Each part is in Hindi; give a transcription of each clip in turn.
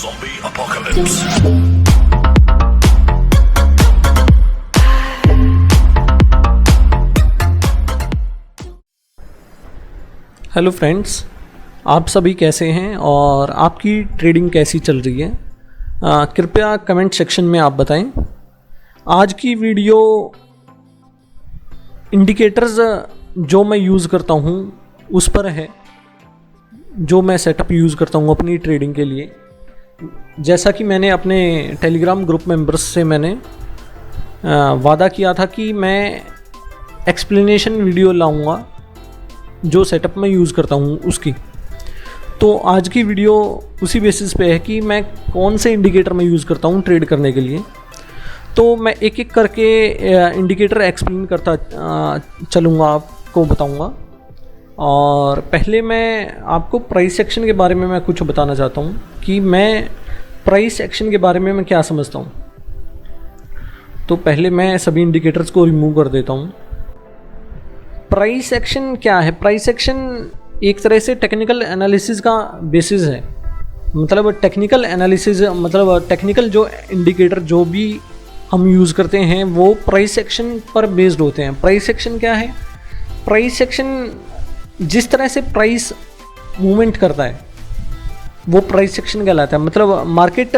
Zombie apocalypse. हेलो फ्रेंड्स, आप सभी कैसे हैं और आपकी ट्रेडिंग कैसी चल रही है? कृपया कमेंट सेक्शन में आप बताएं। आज की वीडियो इंडिकेटर्स जो मैं यूज़ करता हूं उस पर है, जो मैं सेटअप यूज़ करता हूं अपनी ट्रेडिंग के लिए। जैसा कि मैंने अपने टेलीग्राम ग्रुप मेंबर्स से मैंने वादा किया था कि मैं एक्सप्लेनेशन वीडियो लाऊंगा जो सेटअप मैं यूज़ करता हूँ उसकी। तो आज की वीडियो उसी बेसिस पे है कि मैं कौन से इंडिकेटर मैं यूज़ करता हूँ ट्रेड करने के लिए। तो मैं एक एक करके इंडिकेटर एक्सप्लेन करता चलूँगा, आपको बताऊँगा। और पहले मैं आपको प्राइस एक्शन के बारे में मैं कुछ बताना चाहता हूँ कि मैं प्राइस एक्शन के बारे में मैं क्या समझता हूँ। तो पहले मैं सभी इंडिकेटर्स को रिमूव कर देता हूँ। प्राइस एक्शन क्या है? प्राइस एक्शन एक तरह से टेक्निकल एनालिसिस का बेसिस है। मतलब टेक्निकल एनालिसिस, मतलब टेक्निकल जो इंडिकेटर जो भी हम यूज़ करते हैं वो प्राइस एक्शन पर बेस्ड होते हैं। प्राइस एक्शन क्या है? प्राइस एक्शन जिस तरह से प्राइस मूवमेंट करता है वो प्राइस एक्शन कहलाता है। मतलब मार्केट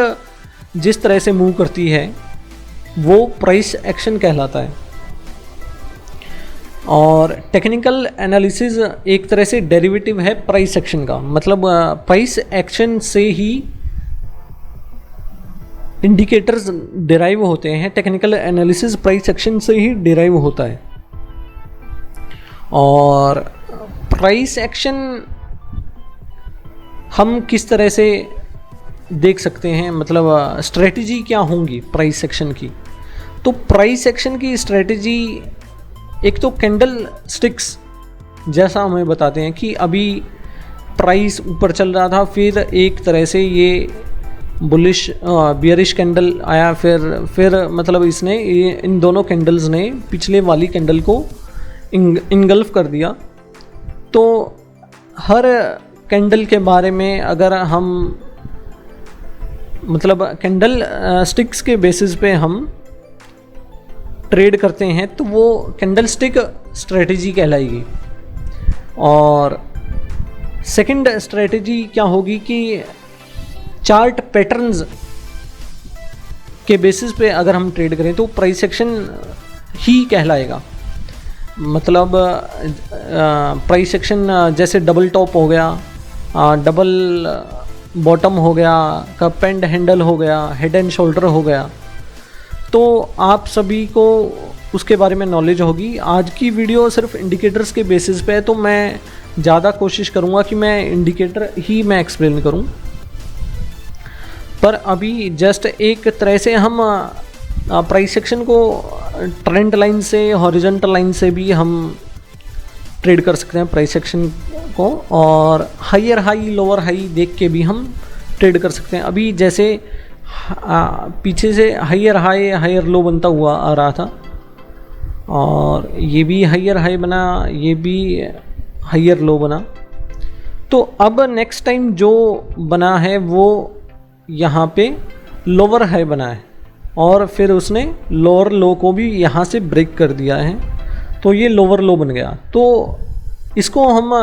जिस तरह से मूव करती है वो प्राइस एक्शन कहलाता है। और टेक्निकल एनालिसिस एक तरह से डेरिवेटिव है प्राइस एक्शन का। मतलब प्राइस एक्शन से ही इंडिकेटर्स डिराइव होते हैं। टेक्निकल एनालिसिस प्राइस एक्शन से ही डिराइव होता है। और प्राइस एक्शन हम किस तरह से देख सकते हैं, मतलब स्ट्रेटजी क्या होंगी प्राइस एक्शन की? तो प्राइस एक्शन की स्ट्रेटजी एक तो कैंडल स्टिक्स जैसा हमें बताते हैं कि अभी प्राइस ऊपर चल रहा था, फिर एक तरह से ये बुलिश बियरिश कैंडल आया, फिर मतलब इसने इन दोनों कैंडल्स ने पिछले वाली कैंडल को इनगल्फ कर दिया। तो हर कैंडल के बारे में अगर हम मतलब कैंडल स्टिक्स के बेसिस पे हम ट्रेड करते हैं तो वो कैंडल स्टिक स्ट्रेटजी कहलाएगी। और सेकंड स्ट्रेटजी क्या होगी कि चार्ट पैटर्न्स के बेसिस पे अगर हम ट्रेड करें तो प्राइस एक्शन ही कहलाएगा। मतलब प्राइस एक्शन जैसे डबल टॉप हो गया, डबल बॉटम हो गया, कप एंड हैंडल हो गया, हेड एंड शोल्डर हो गया। तो आप सभी को उसके बारे में नॉलेज होगी। आज की वीडियो सिर्फ इंडिकेटर्स के बेसिस पे है, तो मैं ज़्यादा कोशिश करूँगा कि मैं इंडिकेटर ही मैं एक्सप्लेन करूँ। पर अभी जस्ट एक तरह से हम प्राइस एक्शन को ट्रेंड लाइन से, हॉरिजॉन्टल लाइन से भी हम ट्रेड कर सकते हैं प्राइस एक्शन को। और हायर हाई लोअर हाई देख के भी हम ट्रेड कर सकते हैं। अभी जैसे पीछे से हायर हाई हायर लो बनता हुआ आ रहा था और ये भी हायर हाई बना, ये भी हायर लो बना। तो अब नेक्स्ट टाइम जो बना है वो यहाँ पे लोअर हाई बना है और फिर उसने लोअर लो को भी यहाँ से ब्रेक कर दिया है, तो ये लोअर लो बन गया। तो इसको हम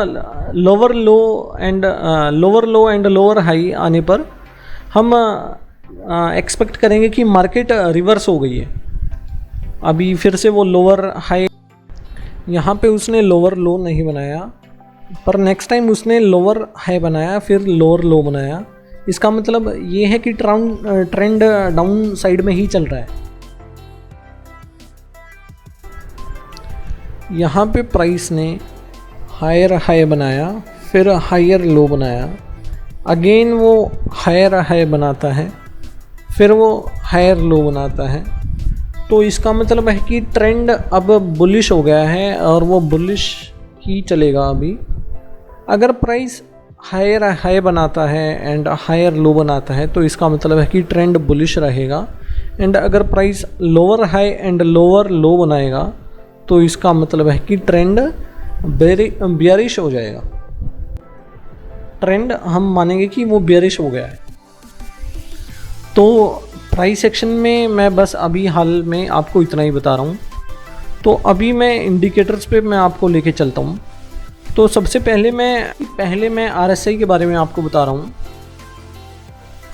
lower low and lower high आने पर हम एक्सपेक्ट करेंगे कि मार्केट रिवर्स हो गई है। अभी फिर से वो लोअर हाई, यहाँ पे उसने लोअर लो नहीं बनाया पर नेक्स्ट टाइम उसने लोअर हाई बनाया, फिर लोअर लो बनाया। इसका मतलब ये है कि ट्रेंड डाउन साइड में ही चल रहा है। यहाँ पे प्राइस ने हायर हाई बनाया, फिर हायर लो बनाया, अगेन वो हायर हाई बनाता है, फिर वो हायर लो बनाता है। तो इसका मतलब है कि ट्रेंड अब बुलिश हो गया है और वो बुलिश ही चलेगा अभी। अगर प्राइस हायर हाई बनाता है एंड हायर लो बनाता है तो इसका मतलब है कि ट्रेंड बुलिश रहेगा। एंड अगर price lower high and lower लो बनाएगा तो इसका मतलब है कि ट्रेंड बेयरिश हो जाएगा। ट्रेंड हम मानेंगे कि वो बेयरिश हो गया है। तो प्राइस सेक्शन में मैं बस अभी हाल में आपको इतना ही बता रहा हूँ। तो अभी मैं इंडिकेटर्स पे मैं आपको लेके चलता हूँ। तो सबसे पहले मैं RSI के बारे में आपको बता रहा हूँ।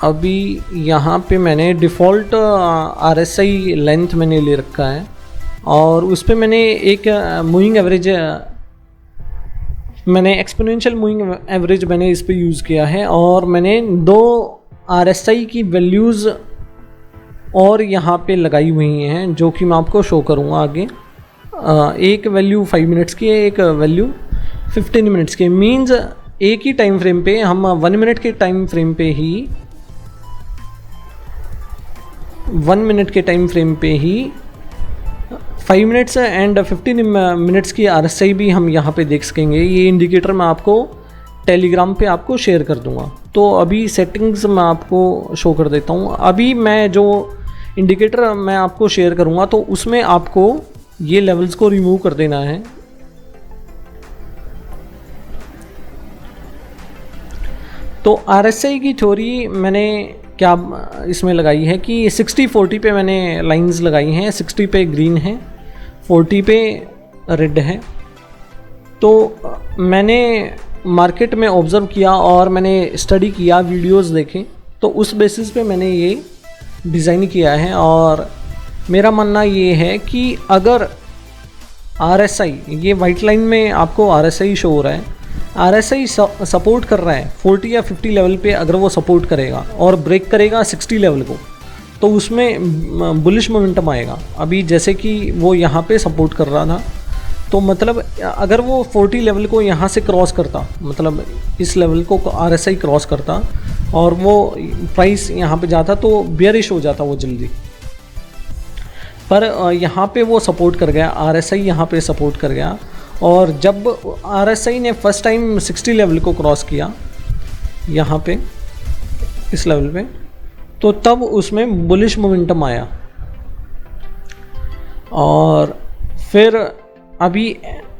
अभी यहाँ पे मैंने डिफ़ॉल्ट RSI लेंथ मैंने ले रखा है और उस पर मैंने एक मूविंग एवरेज, मैंने एक्सपोनेंशियल मूविंग एवरेज मैंने इस पे यूज़ किया है और मैंने 2 RSI की वैल्यूज़ और यहाँ पे लगाई हुई हैं जो कि मैं आपको शो करूँगा आगे। एक वैल्यू 5 मिनट्स की है, एक वैल्यू 15 मिनट्स की। मीन्स एक ही टाइम फ्रेम पे हम 1 मिनट के टाइम फ्रेम पे ही 1 मिनट के टाइम फ्रेम पे ही 5 मिनट्स एंड 15 मिनट्स की RSI भी हम यहाँ पे देख सकेंगे। ये इंडिकेटर मैं आपको टेलीग्राम पे आपको शेयर कर दूँगा। तो अभी सेटिंग्स मैं आपको शो कर देता हूँ। अभी मैं जो इंडिकेटर मैं आपको शेयर करूँगा तो उसमें आपको ये लेवल्स को रिमूव कर देना है। तो RSI की थ्योरी मैंने क्या इसमें लगाई है कि 60-40 पे मैंने लाइंस लगाई हैं। 60 पे ग्रीन है, 40 पे रेड है। तो मैंने मार्केट में ऑब्ज़र्व किया और मैंने स्टडी किया, वीडियोस देखे, तो उस बेसिस पे मैंने ये डिज़ाइन किया है। और मेरा मानना ये है कि अगर RSI, ये वाइट लाइन में आपको RSI शो हो रहा है, RSI सपोर्ट कर रहा है 40 या 50 लेवल पे, अगर वो सपोर्ट करेगा और ब्रेक करेगा 60 लेवल को तो उसमें बुलिश मोमेंटम आएगा। अभी जैसे कि वो यहाँ पे सपोर्ट कर रहा था, तो मतलब अगर वो 40 लेवल को यहाँ से क्रॉस करता, मतलब इस लेवल को RSI क्रॉस करता और वो प्राइस यहाँ पे जाता तो बेयरिश हो जाता वो जल्दी। पर यहाँ पे वो सपोर्ट कर गया, RSI यहाँ पे सपोर्ट कर गया। और जब RSI ने फर्स्ट टाइम 60 लेवल को क्रॉस किया यहाँ पे इस लेवल पे, तो तब उसमें बुलिश मोमेंटम आया। और फिर अभी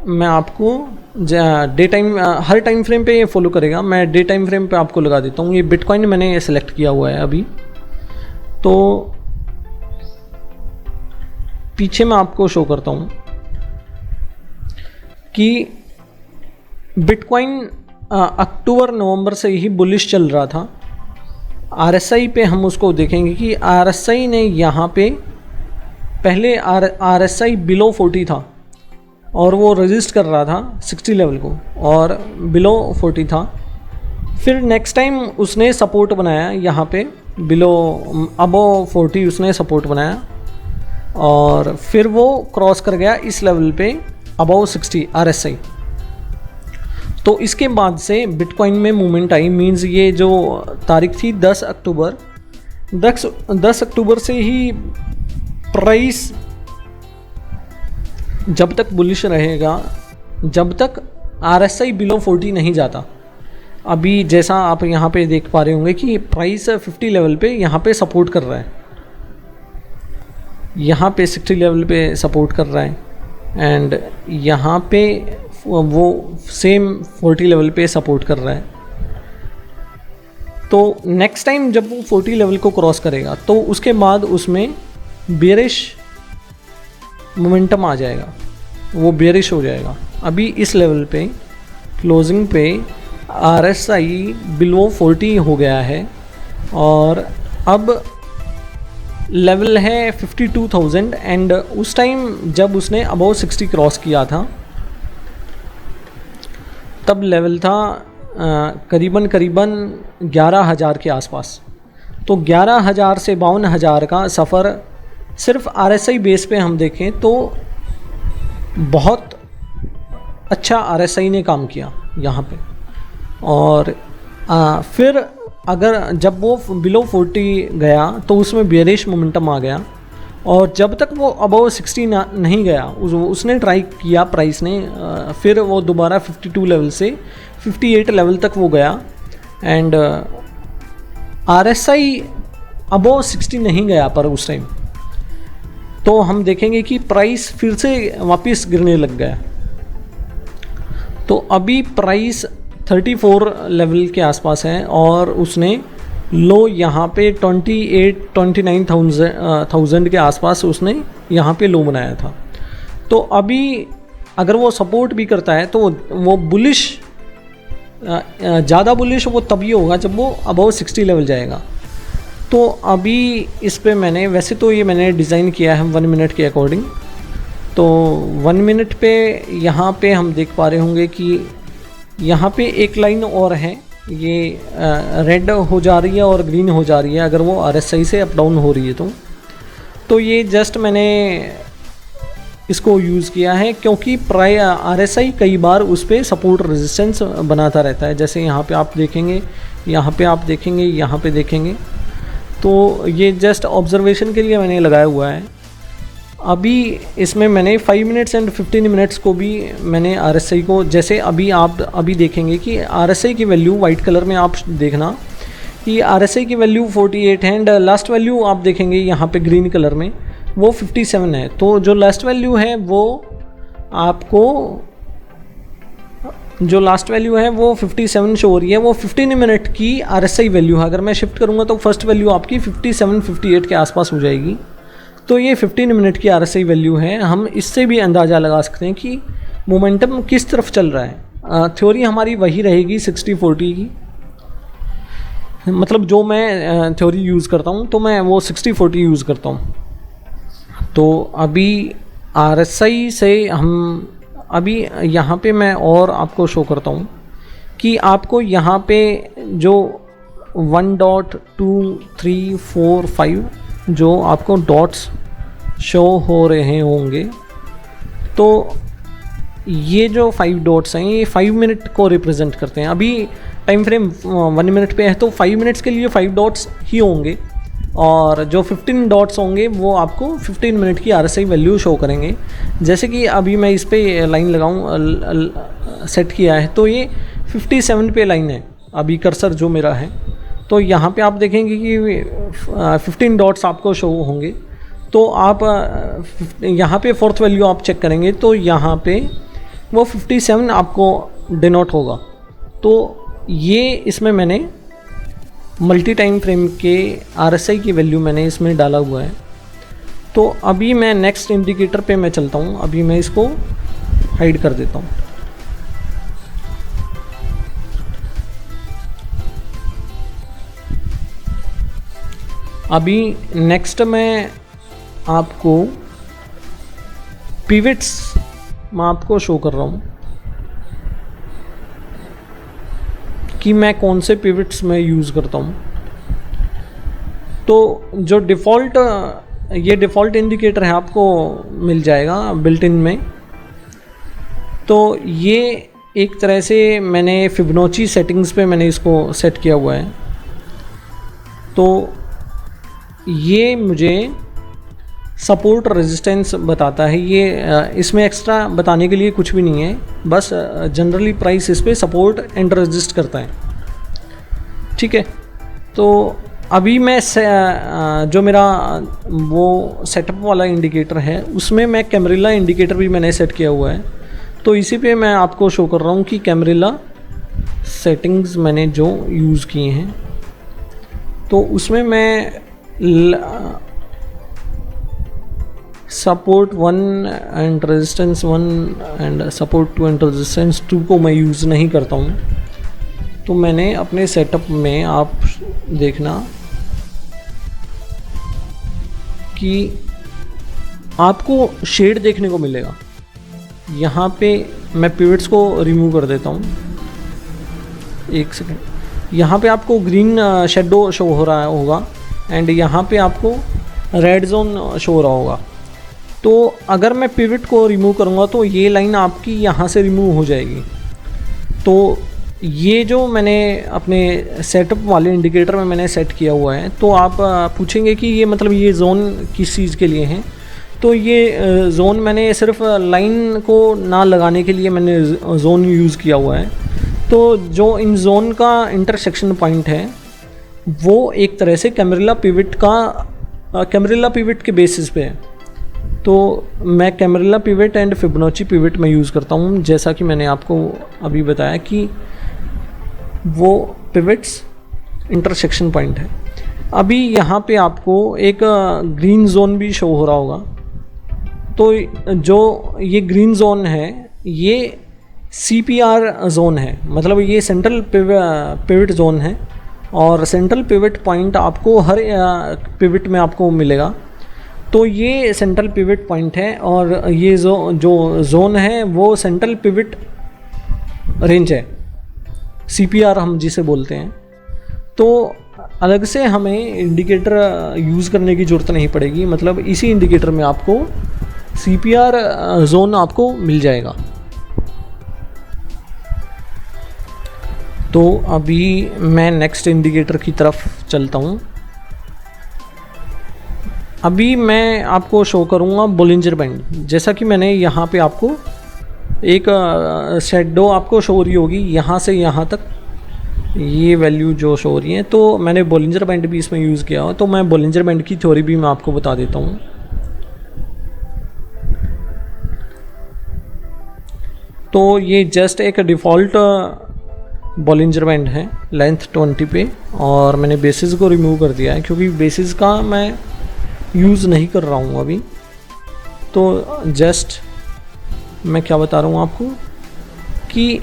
मैं आपको डे टाइम, हर टाइम फ्रेम पे ये फॉलो करेगा, मैं डे टाइम फ्रेम पे आपको लगा देता हूँ। ये बिटकॉइन मैंने सेलेक्ट किया हुआ है अभी। तो पीछे मैं आपको शो करता हूँ कि बिटकॉइन अक्टूबर नवंबर से ही बुलिश चल रहा था। RSI पे हम उसको देखेंगे कि RSI ने यहाँ पे पहले RSI बिलो 40 था और वो रेजिस्ट कर रहा था 60 लेवल को और बिलो 40 था। फिर नेक्स्ट टाइम उसने सपोर्ट बनाया यहाँ पे बिलो अबव 40 उसने सपोर्ट बनाया और फिर वो क्रॉस कर गया इस लेवल पे अबव 60 RSI। तो इसके बाद से बिटकॉइन में मूवमेंट आई। मींस ये जो तारीख थी 10 अक्टूबर, 10 अक्टूबर से ही प्राइस जब तक बुलिश रहेगा, जब तक RSI बिलो 40 नहीं जाता। अभी जैसा आप यहाँ पे देख पा रहे होंगे कि प्राइस 50 लेवल पे यहाँ पे सपोर्ट कर रहा है, यहाँ पे 60 लेवल पे सपोर्ट कर रहा है एंड यहाँ पे वो सेम 40 लेवल पे सपोर्ट कर रहा है। तो नेक्स्ट टाइम जब वो 40 लेवल को क्रॉस करेगा तो उसके बाद उसमें बेरिश मोमेंटम आ जाएगा, वो बेरिश हो जाएगा। अभी इस लेवल पे क्लोजिंग पे RSI बिलो 40 हो गया है और अब लेवल है 52,000 एंड उस टाइम जब उसने अबव 60 क्रॉस किया था तब लेवल था करीबन 11,000 के आसपास। तो 11,000 से 52,000 का सफ़र सिर्फ RSI बेस पे हम देखें तो बहुत अच्छा RSI ने काम किया यहाँ पे। और फिर अगर जब वो बिलो 40 गया तो उसमें बेयरिश मोमेंटम आ गया और जब तक वो अबव 60 नहीं गया उसने ट्राई किया प्राइस ने, फिर वो दोबारा 52 लेवल से 58 लेवल तक वो गया एंड RSI अबव 60 नहीं गया। पर उस टाइम तो हम देखेंगे कि प्राइस फिर से वापस गिरने लग गया। तो अभी प्राइस 34 लेवल के आसपास है और उसने लो यहाँ पे 28-29,000 के आसपास उसने यहाँ पे लो बनाया था। तो अभी अगर वो सपोर्ट भी करता है तो वो बुलिश, ज़्यादा बुलिश वो तभी होगा जब वो अबव 60 लेवल जाएगा। तो अभी इस पे मैंने, वैसे तो ये मैंने डिज़ाइन किया है 1 मिनट के अकॉर्डिंग। तो 1 मिनट पे यहाँ पे हम देख पा रहे होंगे कि यहाँ पे एक लाइन और है, ये रेड हो जा रही है और ग्रीन हो जा रही है अगर वो RSI से अप डाउन हो रही है तो ये जस्ट मैंने इसको यूज़ किया है क्योंकि प्राय RSI कई बार उस पर सपोर्ट रेजिस्टेंस बनाता रहता है। जैसे यहाँ पे आप देखेंगे, यहाँ पे आप देखेंगे, यहाँ पे देखेंगे। तो ये जस्ट ऑब्जर्वेशन के लिए मैंने लगाया हुआ है। अभी इसमें मैंने 5 मिनट्स एंड 15 मिनट्स को भी मैंने RSI को, जैसे अभी आप अभी देखेंगे कि RSI की वैल्यू वाइट कलर में आप देखना कि RSI की वैल्यू 48 है एंड लास्ट वैल्यू आप देखेंगे यहाँ पे ग्रीन कलर में वो 57 है। तो जो लास्ट वैल्यू है वो आपको, जो लास्ट वैल्यू है वो 57 शो हो रही है, वो 15 मिनट की RSI वैल्यू है। अगर मैं शिफ्ट करूँगा तो फर्स्ट वैल्यू आपकी 57-58 के आसपास हो जाएगी। तो ये 15 मिनट की RSI वैल्यू है। हम इससे भी अंदाज़ा लगा सकते हैं कि मोमेंटम किस तरफ चल रहा है। थ्योरी हमारी वही रहेगी 60-40 की, मतलब जो मैं थ्योरी यूज़ करता हूँ तो मैं वो 60-40 यूज़ करता हूँ। तो अभी RSI से हम अभी यहाँ पे मैं और आपको शो करता हूँ कि आपको यहाँ पे जो 1 डॉट 2 3 4 5 जो आपको डॉट्स शो हो रहे होंगे, तो ये जो 5 डॉट्स हैं ये 5 मिनट को रिप्रेजेंट करते हैं। अभी टाइम फ्रेम 1 मिनट पे है तो 5 मिनट्स के लिए 5 डॉट्स ही होंगे और जो 15 डॉट्स होंगे वो आपको 15 मिनट की RSI वैल्यू शो करेंगे। जैसे कि अभी मैं इस पे लाइन लगाऊं, सेट किया है तो ये 57 पे लाइन है अभी कर्सर जो मेरा है। तो यहाँ पे आप देखेंगे कि 15 डॉट्स आपको शो होंगे। तो आप यहाँ पे फोर्थ वैल्यू आप चेक करेंगे तो यहाँ पे वो 57 आपको डिनोट होगा। तो ये इसमें मैंने मल्टी टाइम फ्रेम के RSI की वैल्यू मैंने इसमें डाला हुआ है। तो अभी मैं नेक्स्ट इंडिकेटर पे मैं चलता हूँ। अभी मैं इसको हाइड कर देता हूँ। अभी नेक्स्ट मैं आपको पिवट्स मैं आपको शो कर रहा हूँ कि मैं कौन से पिवट्स में यूज़ करता हूँ। तो जो डिफ़ॉल्ट, ये डिफ़ॉल्ट इंडिकेटर है आपको मिल जाएगा बिल्ट इन में। तो ये एक तरह से मैंने फिबोनाची सेटिंग्स पे मैंने इसको सेट किया हुआ है। तो ये मुझे सपोर्ट रेजिस्टेंस बताता है। ये इसमें एक्स्ट्रा बताने के लिए कुछ भी नहीं है, बस जनरली प्राइस इस पे सपोर्ट एंड रेजिस्ट करता है। ठीक है, तो अभी मैं जो मेरा वो सेटअप वाला इंडिकेटर है उसमें मैं कैमरिला इंडिकेटर भी मैंने सेट किया हुआ है। तो इसी पे मैं आपको शो कर रहा हूँ कि कैमरिला सेटिंग्स मैंने जो यूज़ किए हैं तो उसमें मैं support 1 and resistance 1 and support 2 and resistance 2 को मैं यूज़ नहीं करता हूँ। तो मैंने अपने सेटअप में आप देखना कि आपको शेड देखने को मिलेगा। यहाँ पे मैं पिवट्स को रिमूव कर देता हूँ, एक सेकेंड। यहाँ पे आपको ग्रीन शेडो शो हो रहा होगा एंड यहाँ पे आपको रेड जोन शो हो रहा होगा। तो अगर मैं पिवट को रिमूव करूँगा तो ये लाइन आपकी यहाँ से रिमूव हो जाएगी। तो ये जो मैंने अपने सेटअप वाले इंडिकेटर में मैंने सेट किया हुआ है, तो आप पूछेंगे कि ये मतलब ये जोन किस चीज़ के लिए है। तो ये जोन मैंने सिर्फ लाइन को ना लगाने के लिए मैंने जोन यूज़ किया हुआ है। तो जो इन जोन का इंटरसेक्शन पॉइंट है वो एक तरह से कैमरिला पिवट का कैमरिला पिवट के बेसिस पे है। तो मैं camarilla pivot and Fibonacci pivot में यूज़ करता हूँ, जैसा कि मैंने आपको अभी बताया कि वो पिवट्स इंटरसेक्शन पॉइंट है। अभी यहाँ पे आपको एक ग्रीन जोन भी शो हो रहा होगा। तो जो ये ग्रीन जोन है ये CPR जोन है, मतलब ये सेंट्रल पिवट जोन है। और सेंट्रल पिवट पॉइंट आपको हर पिवट में आपको मिलेगा। तो ये सेंट्रल पिवट पॉइंट है और ये जो जोन है वो सेंट्रल पिवट रेंज है, CPR हम जिसे बोलते हैं। तो अलग से हमें इंडिकेटर यूज़ करने की ज़रूरत नहीं पड़ेगी, मतलब इसी इंडिकेटर में आपको CPR जोन आपको मिल जाएगा। तो अभी मैं नेक्स्ट इंडिकेटर की तरफ चलता हूँ। अभी मैं आपको शो करूँगा बोलिंजर बैंड। जैसा कि मैंने यहाँ पे आपको एक शैडो आपको शो हो रही होगी यहाँ से यहाँ तक, ये वैल्यू जो शो हो रही है। तो मैंने बोलिंजर बैंड भी इसमें यूज़ किया हो। तो मैं बोलिंजर बैंड की थ्योरी भी मैं आपको बता देता हूँ। तो ये जस्ट एक डिफ़ॉल्ट बोलिंजर बैंड है लेंथ 20 पे, और मैंने बेसिस को रिमूव कर दिया है क्योंकि बेसिस का मैं यूज़ नहीं कर रहा हूँ अभी। तो जस्ट मैं क्या बता रहा हूँ आपको कि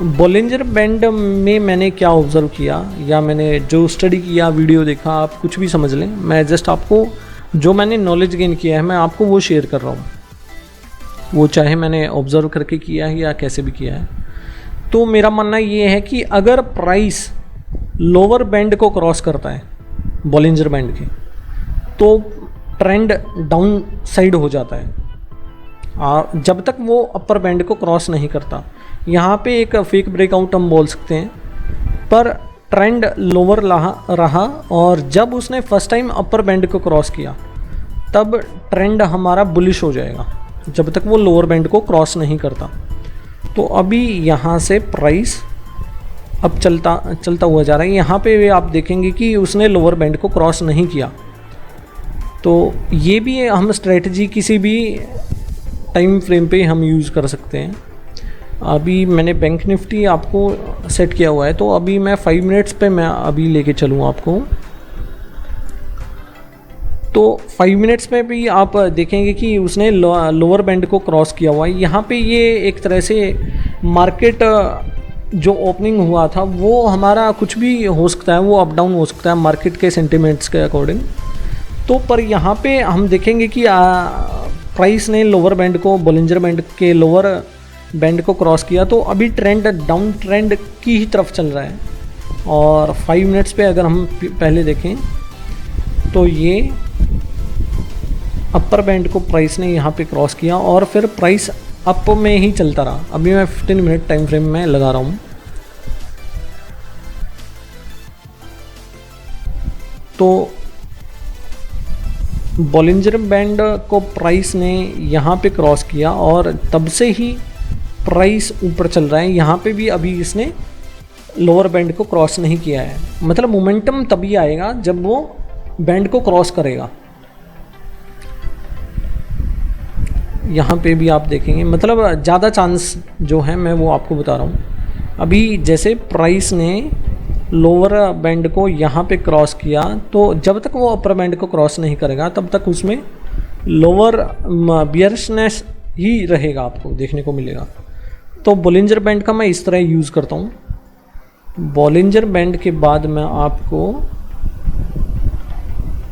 बोलिंजर बैंड में मैंने क्या ऑब्ज़र्व किया या मैंने जो स्टडी किया, वीडियो देखा, आप कुछ भी समझ लें। मैं जस्ट आपको जो मैंने नॉलेज गेन किया है मैं आपको वो शेयर कर रहा हूँ, वो चाहे मैंने ऑब्ज़र्व करके किया है या कैसे भी किया है। तो मेरा मानना ये है कि अगर प्राइस लोअर बैंड को क्रॉस करता है बोलिंजर बैंड के, तो ट्रेंड डाउन साइड हो जाता है जब तक वो अपर बैंड को क्रॉस नहीं करता। यहाँ पे एक फेक ब्रेकआउट हम बोल सकते हैं, पर ट्रेंड लोअर रहा और जब उसने फर्स्ट टाइम अपर बैंड को क्रॉस किया तब ट्रेंड हमारा बुलिश हो जाएगा जब तक वो लोअर बैंड को क्रॉस नहीं करता। तो अभी यहाँ से प्राइस अब चलता हुआ जा रहा है। यहाँ पे आप देखेंगे कि उसने लोअर बैंड को क्रॉस नहीं किया। तो ये भी हम स्ट्रेटजी किसी भी टाइम फ्रेम पे हम यूज़ कर सकते हैं। अभी मैंने बैंक निफ्टी आपको सेट किया हुआ है, तो अभी मैं 5 मिनट्स पे मैं अभी लेके चलूँ आपको। तो 5 मिनट्स में भी आप देखेंगे कि उसने लोअर बैंड को क्रॉस किया हुआ है। यहाँ पे ये एक तरह से मार्केट जो ओपनिंग हुआ था वो हमारा कुछ भी हो सकता है, वो अप डाउन हो सकता है मार्केट के सेंटिमेंट्स के अकॉर्डिंग। तो पर यहाँ पे हम देखेंगे कि प्राइस ने लोअर बैंड को, बोलिंजर बैंड के लोअर बैंड को क्रॉस किया। तो अभी ट्रेंड डाउन ट्रेंड की ही तरफ चल रहा है। और 5 मिनट्स पे अगर हम पहले देखें तो ये अपर बैंड को प्राइस ने यहाँ पे क्रॉस किया और फिर प्राइस अप में ही चलता रहा। अभी मैं 15 मिनट टाइम फ्रेम में लगा रहा हूँ। तो बोलिंजर बैंड को प्राइस ने यहाँ पे क्रॉस किया और तब से ही प्राइस ऊपर चल रहा है। यहाँ पे भी अभी इसने लोअर बैंड को क्रॉस नहीं किया है। मतलब मोमेंटम तभी आएगा जब वो बैंड को क्रॉस करेगा। यहाँ पे भी आप देखेंगे, मतलब ज़्यादा चांस जो है मैं वो आपको बता रहा हूँ। अभी जैसे प्राइस ने लोअर बैंड को यहाँ पे क्रॉस किया, तो जब तक वो अपर बैंड को क्रॉस नहीं करेगा तब तक उसमें लोअर बियरिशनेस ही रहेगा, आपको देखने को मिलेगा। तो बोलिंजर बैंड का मैं इस तरह यूज़ करता हूँ। बोलिंजर बैंड के बाद मैं आपको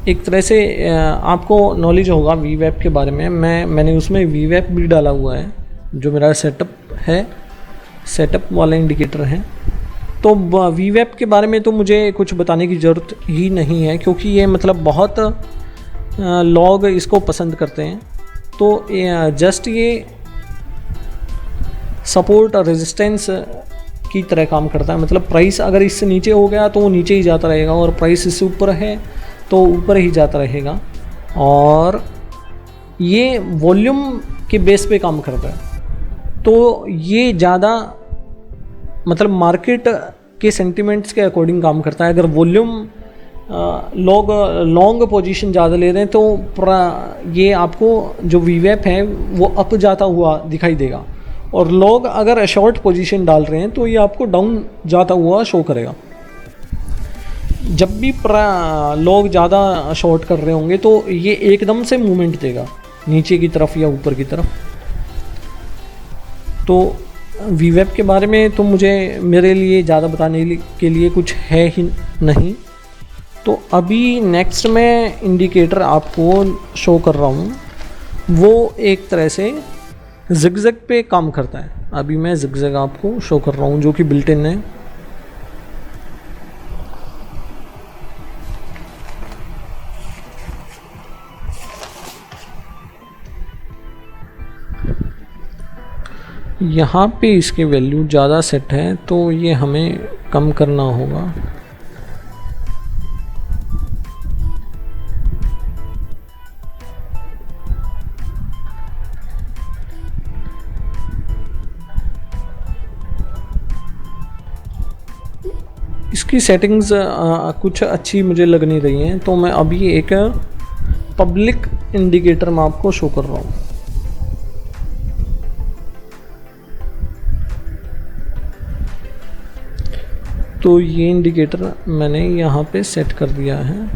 एक तरह से आपको नॉलेज होगा वीवैप के बारे में। मैंने उसमें वीवैप भी डाला हुआ है, जो मेरा सेटअप वाला इंडिकेटर है। तो वीवैप के बारे में तो मुझे कुछ बताने की ज़रूरत ही नहीं है, क्योंकि ये मतलब बहुत लोग इसको पसंद करते हैं। तो जस्ट ये सपोर्ट और रेजिस्टेंस की तरह काम करता है। मतलब प्राइस अगर इससे नीचे हो गया तो वो नीचे ही जाता रहेगा, और प्राइस इससे ऊपर है तो ऊपर ही जाता रहेगा। और ये वॉल्यूम के बेस पे काम करता है। तो ये ज़्यादा मतलब मार्केट के सेंटिमेंट्स के अकॉर्डिंग काम करता है। अगर वॉल्यूम लोग लॉन्ग पोजीशन ज़्यादा ले रहे हैं तो ये आपको जो वीवैप है वो अप जाता हुआ दिखाई देगा, और लोग अगर शॉर्ट पोजीशन डाल रहे हैं तो ये आपको डाउन जाता हुआ शो करेगा। जब भी लोग ज़्यादा शॉर्ट कर रहे होंगे तो ये एकदम से मूवमेंट देगा नीचे की तरफ या ऊपर की तरफ। तो वीवेब के बारे में तो मुझे मेरे लिए ज़्यादा बताने के लिए कुछ है ही नहीं। तो अभी नेक्स्ट मैं इंडिकेटर आपको शो कर रहा हूँ, वो एक तरह से ज़िगज़ैग पे काम करता है। अभी मैं ज़िगज़ैग आपको शो कर रहा हूँ जो कि बिल्ट इन है। यहाँ पे इसके वैल्यू ज़्यादा सेट है तो ये हमें कम करना होगा। इसकी सेटिंग्स कुछ अच्छी मुझे लग नहीं रही हैं, तो मैं अभी एक पब्लिक इंडिकेटर मैं आपको शो कर रहा हूँ। तो ये इंडिकेटर मैंने यहाँ पे सेट कर दिया है।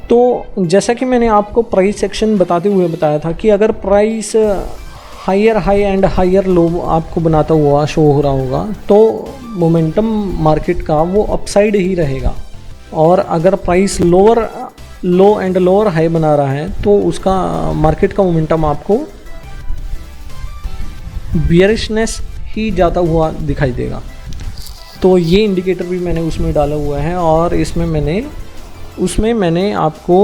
तो जैसा कि मैंने आपको प्राइस सेक्शन बताते हुए बताया था कि अगर price higher high and higher low आपको बनाता हुआ शो हो रहा होगा तो मोमेंटम मार्केट का वो अपसाइड ही रहेगा, और अगर price lower low and lower high बना रहा है तो उसका मार्केट का मोमेंटम आपको बियरिशनेस ही जाता हुआ दिखाई देगा। तो ये इंडिकेटर भी मैंने उसमें डाला हुआ है, और उसमें मैंने आपको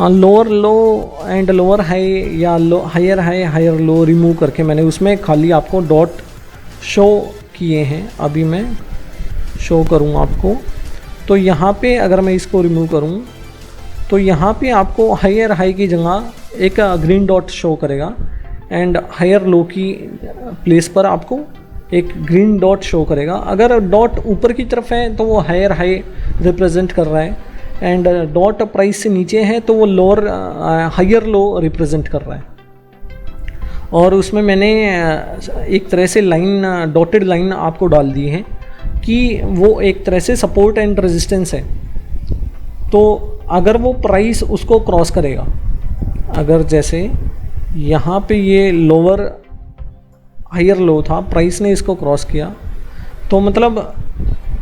lower low and lower high या higher high higher low remove करके मैंने उसमें खाली आपको डॉट शो किए हैं। अभी मैं शो करूँ आपको, तो यहाँ पे अगर मैं इसको रिमूव करूँ तो यहाँ पे आपको हायर हाई की जगह एक ग्रीन डॉट शो करेगा, एंड हायर लो की प्लेस पर आपको एक ग्रीन डॉट शो करेगा। अगर डॉट ऊपर की तरफ है तो वो हायर हाई रिप्रेजेंट कर रहा है, एंड डॉट प्राइस से नीचे है तो वो लोअर हायर लो रिप्रेजेंट कर रहा है। और उसमें मैंने एक तरह से लाइन, डॉटेड लाइन आपको डाल दी है कि वो एक तरह से सपोर्ट एंड रेजिस्टेंस है। तो अगर वो प्राइस उसको क्रॉस करेगा, अगर जैसे यहाँ पे ये लोअर हायर लो था, प्राइस ने इसको क्रॉस किया, तो मतलब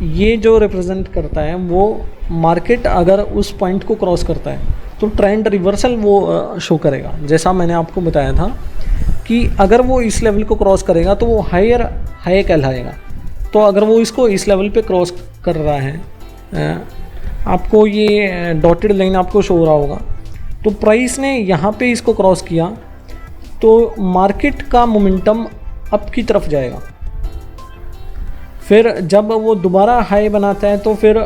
ये जो रिप्रेजेंट करता है वो मार्केट अगर उस पॉइंट को क्रॉस करता है तो ट्रेंड रिवर्सल वो शो करेगा। जैसा मैंने आपको बताया था कि अगर वो इस लेवल को क्रॉस करेगा तो वो हायर हाई कहलाएगा। तो अगर वो इसको इस लेवल पे क्रॉस कर रहा है, आपको ये डॉटेड लाइन आपको शो हो रहा होगा, तो प्राइस ने यहाँ पे इसको क्रॉस किया तो मार्केट का मोमेंटम अप की तरफ जाएगा। फिर जब वो दोबारा हाई बनाता है तो फिर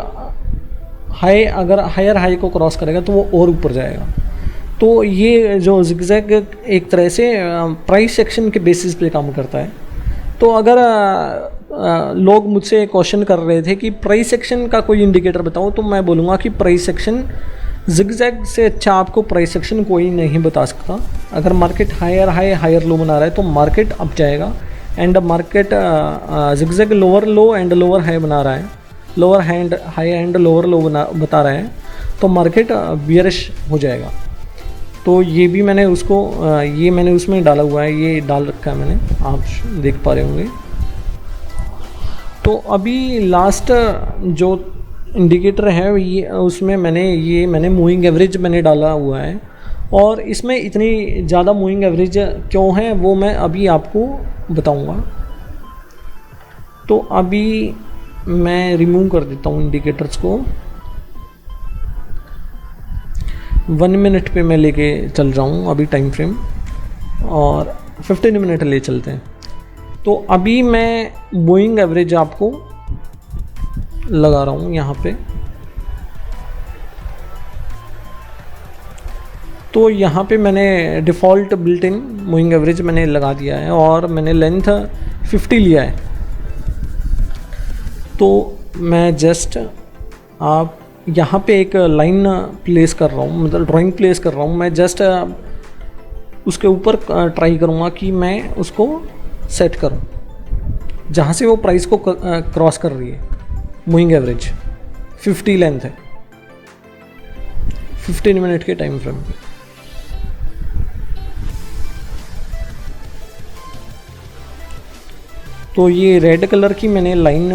हाई, अगर हायर हाई को क्रॉस करेगा तो वो और ऊपर जाएगा। तो ये जो ज़िगज़ैग एक तरह से प्राइस सेक्शन के बेसिस पे काम करता है। तो अगर लोग मुझसे क्वेश्चन कर रहे थे कि प्राइस सेक्शन का कोई इंडिकेटर बताओ, तो मैं बोलूँगा कि प्राइस सेक्शन ज़िगज़ैग से अच्छा आपको प्राइस सेक्शन कोई नहीं बता सकता। अगर market higher high higher low बना रहा है तो मार्केट अप जाएगा, and market zigzag lower low and lower high बना रहा है, lower high and lower low बता रहा है, तो मार्केट बियरिश हो जाएगा। तो ये भी मैंने उसको ये मैंने उसमें डाला हुआ है, ये डाल रखा है मैंने, आप देख पा रहे होंगे। तो अभी लास्ट जो इंडिकेटर है ये, उसमें मैंने मूविंग एवरेज मैंने डाला हुआ है, और इसमें इतनी ज़्यादा मूविंग एवरेज क्यों है वो मैं अभी आपको बताऊंगा। तो अभी मैं रिमूव कर देता हूँ इंडिकेटर्स को। 1 मिनट पे मैं लेके चल रहा हूँ अभी टाइम फ्रेम, और 15 मिनट ले चलते हैं। तो अभी मैं मूविंग एवरेज आपको लगा रहा हूँ यहाँ पे। तो यहाँ पे मैंने default built in moving average मैंने लगा दिया है, और मैंने लेंथ 50 लिया है। तो मैं जस्ट आप यहाँ पे एक लाइन प्लेस कर रहा हूँ, मतलब ड्राइंग प्लेस कर रहा हूँ। मैं जस्ट उसके ऊपर ट्राई करूँगा कि मैं उसको सेट करूँ जहाँ से वो प्राइस को क्रॉस कर रही है। मूविंग एवरेज 50 लेंथ है 15 मिनट के टाइम फ्रेम पे। तो ये रेड कलर की मैंने लाइन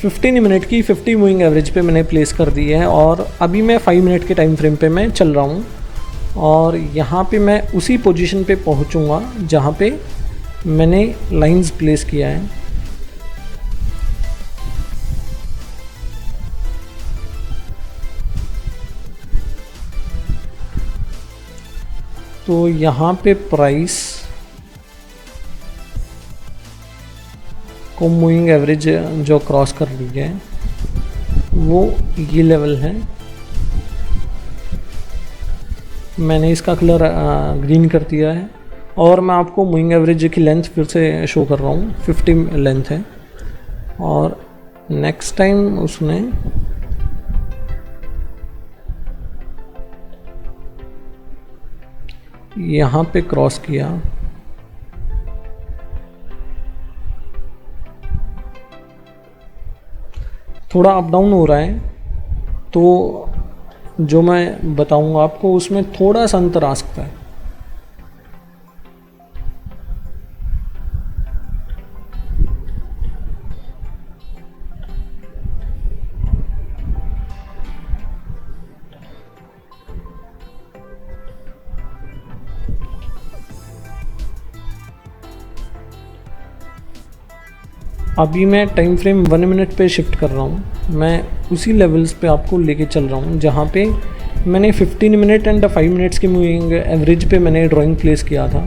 15 मिनट की 50 मूविंग एवरेज पे मैंने प्लेस कर दी है और अभी मैं 5 मिनट के टाइम फ्रेम पे मैं चल रहा हूँ और यहाँ पे मैं उसी पोजीशन पे पहुँचूँगा जहाँ पे मैंने लाइंस प्लेस किया है। तो यहाँ पे प्राइस को मूविंग एवरेज जो क्रॉस कर रही है वो ये लेवल है। मैंने इसका कलर ग्रीन कर दिया है और मैं आपको मूविंग एवरेज की लेंथ फिर से शो कर रहा हूँ। 50 लेंथ है और नेक्स्ट टाइम उसने यहाँ पे क्रॉस किया। थोड़ा अप डाउन हो रहा है तो जो मैं बताऊंगा आपको उसमें थोड़ा सा अंतर आ सकता है। अभी मैं टाइम फ्रेम 1 मिनट पे शिफ्ट कर रहा हूँ। मैं उसी लेवल्स पे आपको लेके चल रहा हूँ जहाँ पे मैंने 15 मिनट एंड 5 मिनट्स की मूविंग एवरेज पे मैंने ड्राइंग प्लेस किया था।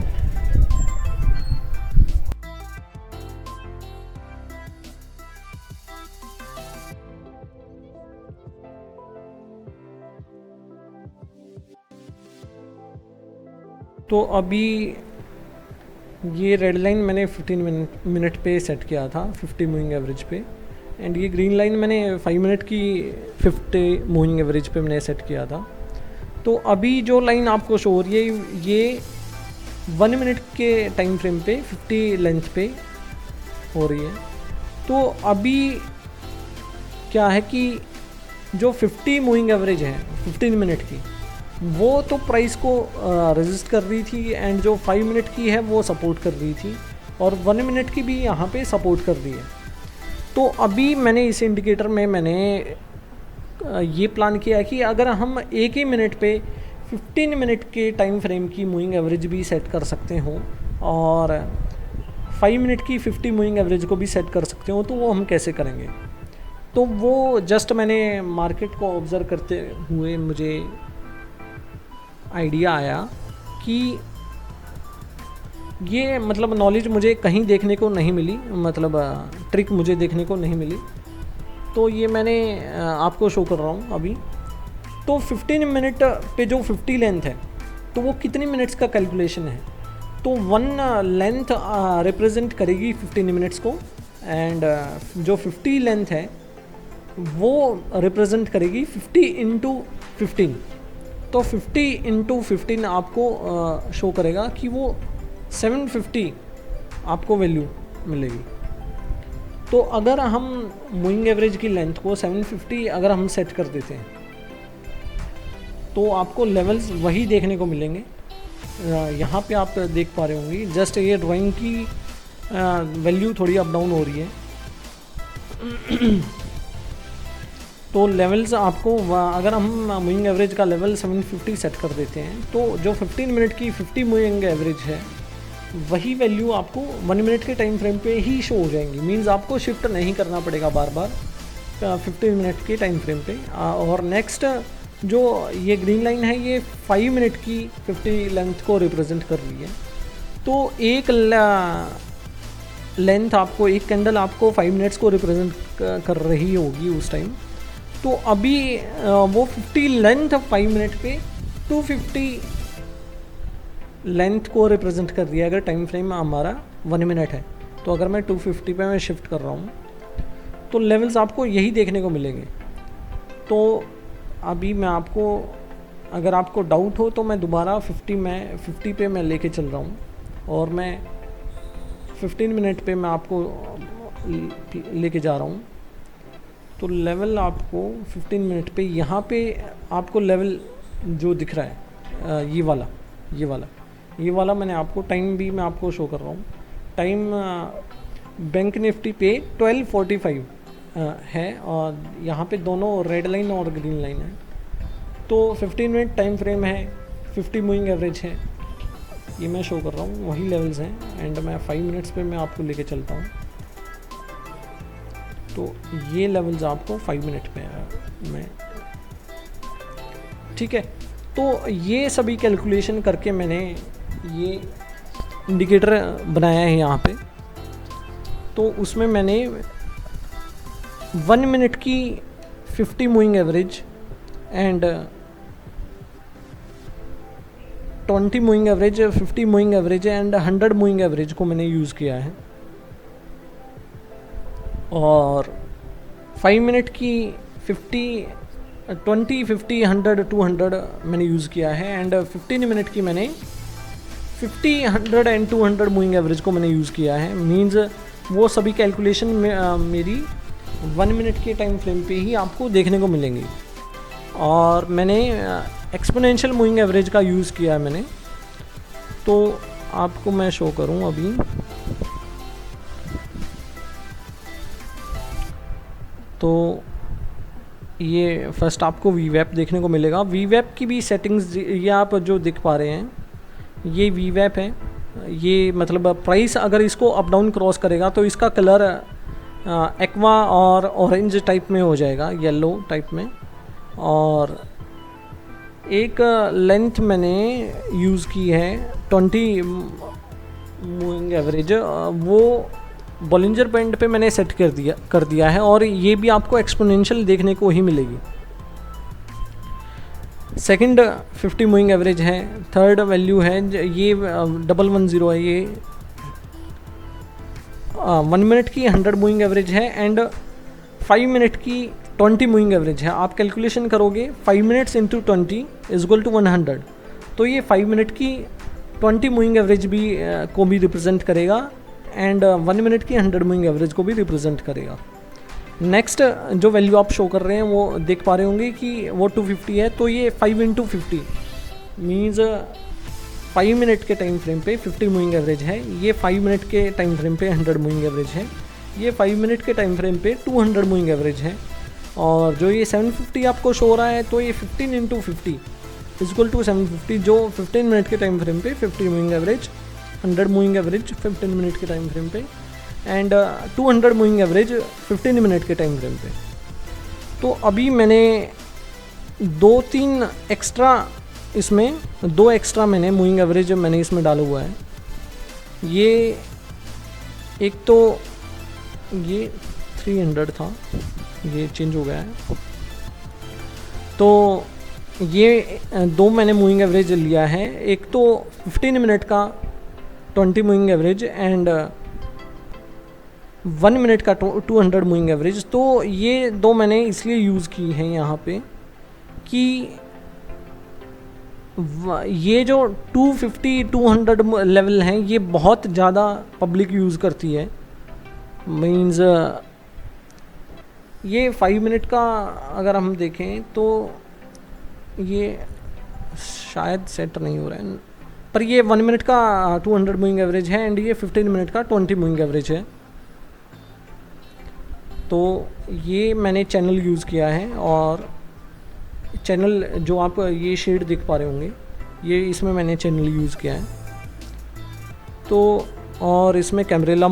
तो अभी ये रेड लाइन मैंने 15 मिनट पे सेट किया था 50 मूविंग एवरेज पे एंड ये ग्रीन लाइन मैंने 5 मिनट की 50 मूविंग एवरेज पे मैंने सेट किया था। तो अभी जो लाइन आपको शो हो रही है ये 1 मिनट के टाइम फ्रेम पे 50 लेंथ पे हो रही है। तो अभी क्या है कि जो 50 मूविंग एवरेज है 15 मिनट की वो तो प्राइस को रेजिस्ट कर रही थी एंड जो 5 मिनट की है वो सपोर्ट कर रही थी और 1 मिनट की भी यहाँ पे सपोर्ट कर रही है। तो अभी मैंने इस इंडिकेटर में मैंने ये प्लान किया है कि अगर हम एक ही मिनट पे 15 मिनट के टाइम फ्रेम की मूविंग एवरेज भी सेट कर सकते हो और 5 मिनट की 50 मूविंग एवरेज को भी सेट कर सकते हो तो वो हम कैसे करेंगे। तो वो जस्ट मैंने मार्केट को ऑब्ज़र्व करते हुए मुझे आइडिया आया कि ये मतलब नॉलेज मुझे कहीं देखने को नहीं मिली, मतलब ट्रिक मुझे देखने को नहीं मिली। तो ये मैंने आपको शो कर रहा हूँ अभी। तो 15 मिनट पे जो 50 लेंथ है तो वो कितनी मिनट्स का कैलकुलेशन है। तो 1 लेंथ रिप्रेजेंट करेगी 15 मिनट्स को एंड जो 50 लेंथ है वो रिप्रेजेंट करेगी 50 इंटू 15। तो 50 इंटू 15 आपको शो करेगा कि वो 750 आपको वैल्यू मिलेगी। तो अगर हम मूविंग एवरेज की लेंथ को 750 अगर हम सेट कर देते हैं तो आपको लेवल्स वही देखने को मिलेंगे। यहाँ पे आप देख पा रहे होंगे जस्ट ये ड्राइंग की वैल्यू थोड़ी अप डाउन हो रही है। तो लेवल्स आपको अगर हम मूविंग एवरेज का लेवल 750 सेट कर देते हैं तो जो 15 मिनट की 50 मूविंग एवरेज है वही वैल्यू आपको 1 मिनट के टाइम फ्रेम पे ही शो हो जाएंगी। मींस आपको शिफ्ट नहीं करना पड़ेगा बार बार 15 मिनट के टाइम फ्रेम पे। और नेक्स्ट जो ये ग्रीन लाइन है ये 5 मिनट की 50 लेंथ को रिप्रेजेंट कर रही है। तो एक लेंथ आपको, एक कैंडल आपको 5 मिनट्स को रिप्रेजेंट कर रही होगी उस टाइम। तो अभी वो 50 लेंथ 5 मिनट पे 250 लेंथ को रिप्रेजेंट कर दिया। अगर टाइम फ्रेम हमारा 1 मिनट है तो अगर मैं 250 पे मैं शिफ्ट कर रहा हूँ तो लेवल्स आपको यही देखने को मिलेंगे। तो अभी मैं आपको अगर आपको डाउट हो तो मैं दोबारा 50 पे मैं लेके चल रहा हूँ, और मैं 15 मिनट पे मैं आपको लेके जा रहा हूँ। तो लेवल आपको 15 मिनट पे यहाँ पे आपको लेवल जो दिख रहा है ये वाला मैंने आपको टाइम भी मैं आपको शो कर रहा हूँ। टाइम बैंक निफ्टी पे 12:45 है, और यहाँ पे दोनों रेड लाइन और ग्रीन लाइन है। तो 15 मिनट टाइम फ्रेम है, 50 मूविंग एवरेज है, ये मैं शो कर रहा हूँ, वही लेवल्स हैं। एंड मैं 5 मिनट्स पे मैं आपको लेके चलता हूँ। तो ये लेवल्स आपको 5 मिनट पे मैं, ठीक है। तो ये सभी कैलकुलेशन करके मैंने ये इंडिकेटर बनाया है यहाँ पे। तो उसमें मैंने 1 मिनट की 50 moving average and 20 moving average, 50 moving average and 100 moving average को मैंने यूज़ किया है। और 5 मिनट की 20, 50, 100, 200 मैंने यूज़ किया है। एंड 15 मिनट की मैंने 50, 100 एंड 200 मूविंग एवरेज को मैंने यूज़ किया है। मींस वो सभी कैलकुलेशन में मेरी 1 मिनट के टाइम फ्रेम पे ही आपको देखने को मिलेंगी। और मैंने एक्सपोनेंशियल मूविंग एवरेज का यूज़ किया है मैंने, तो आपको मैं शो करूं अभी। तो ये फर्स्ट आपको वीवैप देखने को मिलेगा। वीवैप की भी सेटिंग्स ये आप जो दिख पा रहे हैं, ये वीवैप है। ये मतलब प्राइस अगर इसको अप डाउन क्रॉस करेगा तो इसका कलर एक्वा और ऑरेंज टाइप में हो जाएगा, येलो टाइप में। और एक लेंथ मैंने यूज़ की है 20 मूविंग एवरेज, वो बॉलिंजर बैंड पे मैंने सेट कर दिया है। और ये भी आपको एक्सपोनेंशियल देखने को ही मिलेगी। सेकंड 50 मूविंग एवरेज है, थर्ड वैल्यू है ये 110 है, ये 1 मिनट की 100 मूविंग एवरेज है एंड 5 मिनट की 20 मूविंग एवरेज है। आप कैलकुलेशन करोगे 5 minutes into 20 is equal to 100। तो ये 5 मिनट की 20 मूविंग एवरेज भी को भी रिप्रेजेंट करेगा एंड 1 मिनट की 100 मूविंग एवरेज को भी रिप्रेजेंट करेगा। नेक्स्ट जो वैल्यू आप शो कर रहे हैं वो देख पा रहे होंगे कि वो 250 है। तो ये 5 इंटू 50 मीन्स 5 मिनट के टाइम फ्रेम पे 50 मूविंग एवरेज है। ये 5 मिनट के टाइम फ्रेम पे 100 मूविंग एवरेज है। ये 5 मिनट के टाइम फ्रेम पे 200 मूविंग एवरेज है। और जो ये 750 आपको शो हो रहा है, तो ये 15 इंटू 50 इक्वल टू 750, जो 15 मिनट के टाइम फ्रेम पे 50 moving average, 100 moving average 15 minute के टाइम फ्रेम पे एंड 200 मूविंग एवरेज 15 मिनट के टाइम फ्रेम पे। तो अभी मैंने 2-3 एक्स्ट्रा, इसमें 2 एक्स्ट्रा मैंने मूविंग एवरेज मैंने इसमें डाला हुआ है। ये एक तो ये 300 था, ये चेंज हो गया है। तो ये 2 मैंने मूविंग एवरेज लिया है, एक तो 15 मिनट का 20 मूविंग एवरेज एंड 1 मिनट का 200 मूविंग एवरेज। तो ये 2 मैंने इसलिए यूज़ की हैं यहाँ पे कि ये जो 250-200 लेवल हैं ये बहुत ज़्यादा पब्लिक यूज़ करती है। मीन्स ये 5 मिनट का अगर हम देखें तो ये शायद सेट नहीं हो रहा है, पर ये 1 मिनट का 200 मूविंग एवरेज है एंड ये 15 मिनट का 20 मूविंग एवरेज है। तो ये मैंने चैनल यूज़ किया है, और चैनल जो आप ये शेड देख पा रहे होंगे, ये इसमें मैंने चैनल यूज़ किया है। तो और इसमें कैमरेला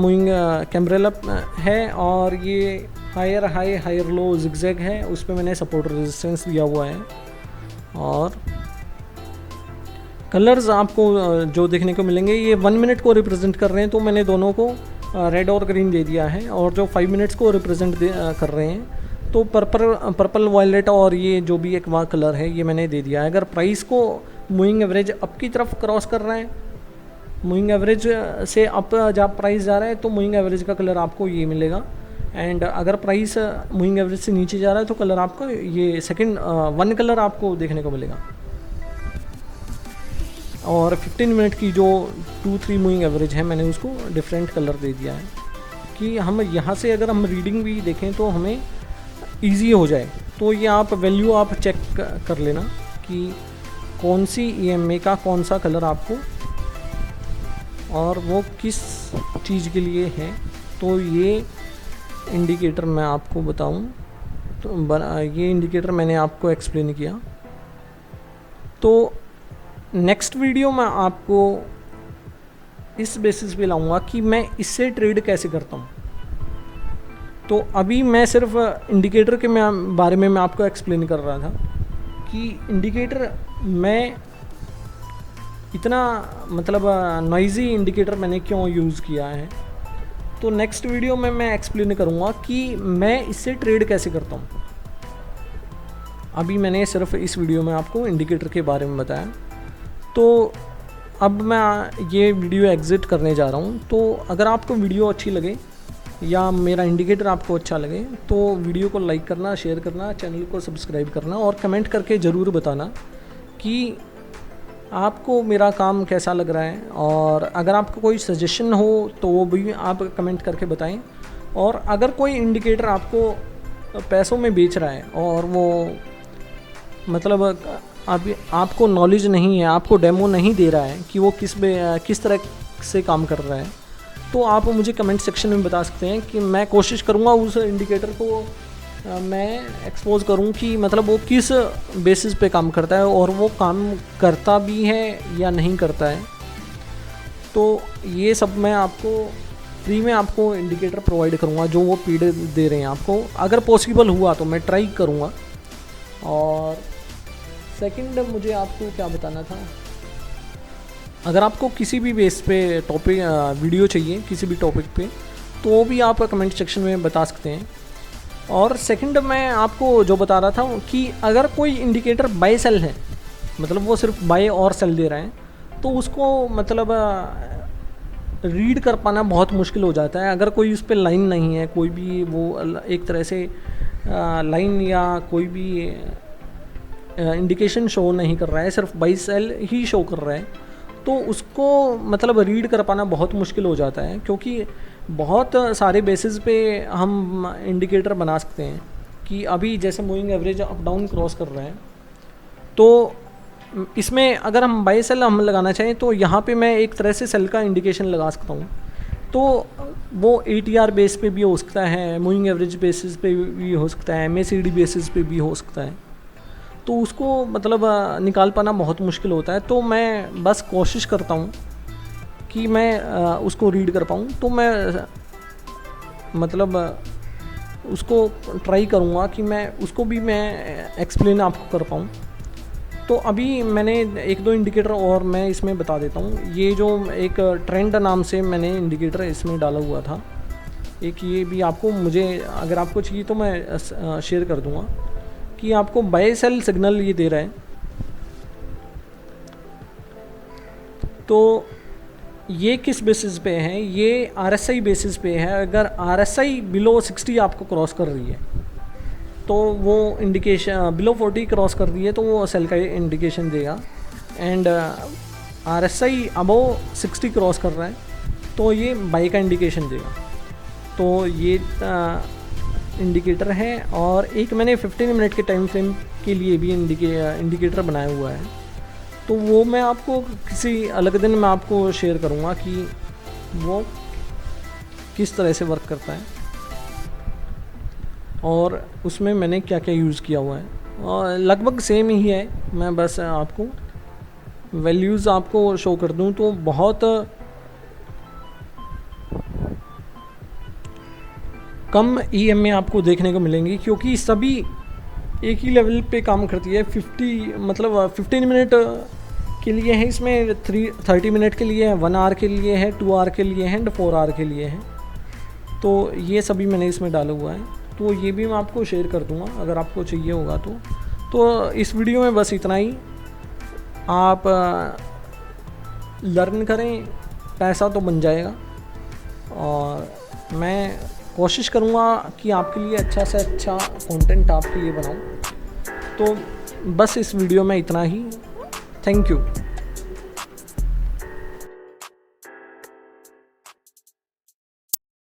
है, और ये higher high higher low zigzag है, उस पर मैंने सपोर्ट रेजिस्टेंस दिया हुआ है। और कलर्स आपको जो देखने को मिलेंगे ये 1 मिनट को रिप्रेजेंट कर रहे हैं, तो मैंने दोनों को रेड और ग्रीन दे दिया है। और जो 5 मिनट्स को रिप्रेजेंट कर रहे हैं तो पर्पल वायलेट और ये जो भी एक वहाँ कलर है ये मैंने दे दिया है। अगर प्राइस को मूविंग एवरेज अप की तरफ क्रॉस कर रहा है, मूविंग एवरेज से अप जब प्राइस जा रहा है तो मूविंग एवरेज का कलर आपको ये मिलेगा। एंड अगर प्राइस मूविंग एवरेज से नीचे जा रहा है तो कलर आपको ये सेकंड 1 कलर आपको देखने को मिलेगा। और 15 मिनट की जो 2-3 मूविंग एवरेज है मैंने उसको डिफरेंट कलर दे दिया है कि हम यहाँ से अगर हम रीडिंग भी देखें तो हमें इजी हो जाए। तो ये आप वैल्यू आप चेक कर लेना कि कौन सी EMA का कौन सा कलर आपको और वो किस चीज़ के लिए है। तो ये इंडिकेटर मैं आपको बताऊं तो ये इंडिकेटर मैंने आपको एक्सप्लेन किया। तो नेक्स्ट वीडियो में आपको इस बेसिस पे लाऊंगा कि मैं इससे ट्रेड कैसे करता हूँ। तो अभी मैं सिर्फ इंडिकेटर के बारे में मैं आपको एक्सप्लेन कर रहा था कि इंडिकेटर मैं इतना मतलब नॉइज़ी इंडिकेटर मैंने क्यों यूज़ किया है। तो नेक्स्ट वीडियो में मैं एक्सप्लेन करूँगा कि मैं इससे ट्रेड कैसे करता हूँ। अभी मैंने सिर्फ इस वीडियो में आपको इंडिकेटर के बारे में बताया। तो अब मैं ये वीडियो एग्ज़िट करने जा रहा हूँ। तो अगर आपको वीडियो अच्छी लगे या मेरा इंडिकेटर आपको अच्छा लगे तो वीडियो को लाइक करना, शेयर करना, चैनल को सब्सक्राइब करना और कमेंट करके ज़रूर बताना कि आपको मेरा काम कैसा लग रहा है। और अगर आपको कोई सजेशन हो तो वो भी आप कमेंट करके बताएं। और अगर कोई इंडिकेटर आपको पैसों में बेच रहा है और वो मतलब आपको नॉलेज नहीं है, आपको डेमो नहीं दे रहा है कि वो किस तरह से काम कर रहा है, तो आप मुझे कमेंट सेक्शन में बता सकते हैं कि मैं कोशिश करूँगा उस इंडिकेटर को मैं एक्सपोज करूं कि मतलब वो किस बेसिस पे काम करता है और वो काम करता भी है या नहीं करता है। तो ये सब मैं आपको फ्री में आपको इंडिकेटर प्रोवाइड करूंगा जो वो पेड दे रहे हैं आपको। अगर पॉसिबल हुआ तो मैं ट्राई करूंगा। और सेकंड मुझे आपको क्या बताना था, अगर आपको किसी भी बेस पे टॉपिक वीडियो चाहिए किसी भी टॉपिक पे तो वो भी आप कमेंट सेक्शन में बता सकते हैं। और सेकंड मैं आपको जो बता रहा था कि अगर कोई इंडिकेटर बाय सेल है, मतलब वो सिर्फ बाय और सेल दे रहा है, तो उसको मतलब रीड कर पाना बहुत मुश्किल हो जाता है। अगर कोई उस पर लाइन नहीं है, कोई भी वो एक तरह से लाइन या कोई भी इंडिकेशन शो नहीं कर रहा है, सिर्फ बाय सेल ही शो कर रहा है, तो उसको मतलब रीड कर पाना बहुत मुश्किल हो जाता है। क्योंकि बहुत सारे बेसिस पे हम इंडिकेटर बना सकते हैं कि अभी जैसे moving average up down cross कर रहे हैं, तो इसमें अगर हम बाय सेल हम लगाना चाहें तो यहाँ पे मैं एक तरह से सेल का इंडिकेशन लगा सकता हूँ। तो वो ATR बेस पे भी हो सकता है, मूविंग एवरेज बेसिस पे भी हो सकता है, MACD बेसिस पे भी हो सकता है। तो उसको मतलब निकाल पाना बहुत मुश्किल होता है। तो मैं बस कोशिश करता हूँ कि मैं उसको रीड कर पाऊँ। तो मैं मतलब उसको ट्राई करूँगा कि मैं उसको भी मैं एक्सप्लेन आपको कर पाऊँ। तो अभी मैंने 1-2 इंडिकेटर और मैं इसमें बता देता हूँ। ये जो एक ट्रेंड नाम से मैंने इंडिकेटर इसमें डाला हुआ था, एक ये भी आपको मुझे अगर आपको चाहिए तो मैं शेयर कर दूँगा कि आपको बाय सेल सिग्नल ये दे रहा है। तो ये किस बेसिस पे है, ये RSI बेसिस पे है। अगर RSI बिलो 60 आपको क्रॉस कर रही है तो वो इंडिकेशन, बिलो 40 क्रॉस कर रही है तो वो सेल का इंडिकेशन देगा। एंड RSI अबव 60 क्रॉस कर रहा है तो ये बाई का इंडिकेशन देगा। तो ये इंडिकेटर है। और एक मैंने 15 मिनट के टाइम फ्रेम के लिए भी इंडिकेटर बनाया हुआ है, तो वो मैं आपको किसी अलग दिन में आपको शेयर करूँगा कि वो किस तरह से वर्क करता है और उसमें मैंने क्या क्या यूज़ किया हुआ है। और लगभग सेम ही है, मैं बस आपको वैल्यूज़ आपको शो कर दूं तो बहुत कम EMA आपको देखने को मिलेंगी, क्योंकि सभी एक ही लेवल पे काम करती है। 15 मिनट के लिए है, इसमें 30 मिनट के लिए है, 1 आवर के लिए है, 2 आवर के लिए है एंड 4 आवर के लिए है। तो ये सभी मैंने इसमें डाला हुआ है, तो ये भी मैं आपको शेयर कर दूंगा अगर आपको चाहिए होगा तो इस वीडियो में बस इतना ही। आप लर्न करें, पैसा तो बन जाएगा। और मैं कोशिश करूँगा कि आपके लिए अच्छा से अच्छा कंटेंट आपके लिए बनाऊँ। तो बस इस वीडियो में इतना ही। Thank you.